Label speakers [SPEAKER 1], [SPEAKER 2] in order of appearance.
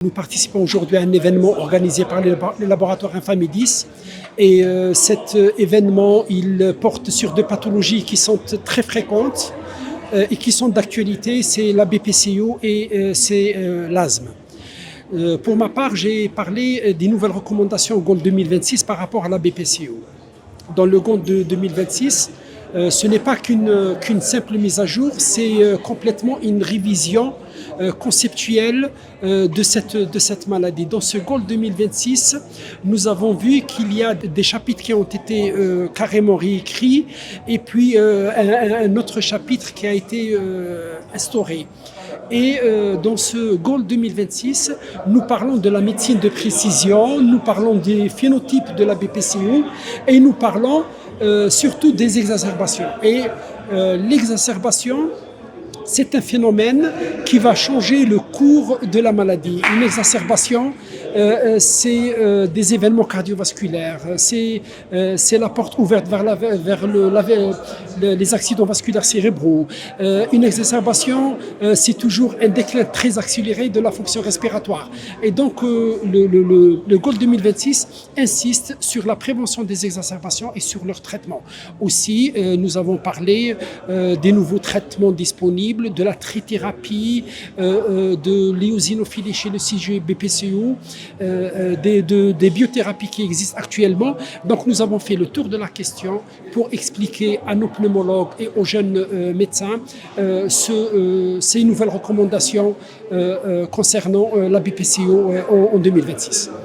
[SPEAKER 1] Nous participons aujourd'hui à un événement organisé par le laboratoire Infamedis et cet événement il porte sur deux pathologies qui sont très fréquentes et qui sont d'actualité, c'est la BPCO et c'est l'asthme. Pour ma part, j'ai parlé des nouvelles recommandations au GOLD 2026 par rapport à la BPCO. Dans le GOLD de 2026, ce n'est pas qu'une simple mise à jour, c'est complètement une révision conceptuelle de cette maladie. Dans ce GOLD 2026, nous avons vu qu'il y a des chapitres qui ont été carrément réécrits et puis un autre chapitre qui a été instauré. Et dans ce GOLD 2026, nous parlons de la médecine de précision, nous parlons des phénotypes de la BPCO et nous parlons surtout des exacerbations. Et l'exacerbation, c'est un phénomène qui va changer le cours de la maladie. Une exacerbation, c'est des événements cardiovasculaires, c'est la porte ouverte vers les accidents vasculaires cérébraux. Une exacerbation, c'est toujours un déclin très accéléré de la fonction respiratoire. Et donc, le GOLD 2026 insiste sur la prévention des exacerbations et sur leur traitement. Aussi, nous avons parlé des nouveaux traitements disponibles, de la trithérapie, de l'éosinophilie chez le sujet BPCO, des biothérapies qui existent actuellement. Donc nous avons fait le tour de la question pour expliquer à nos pneumologues et aux jeunes médecins ces nouvelles recommandations concernant la BPCO en 2026.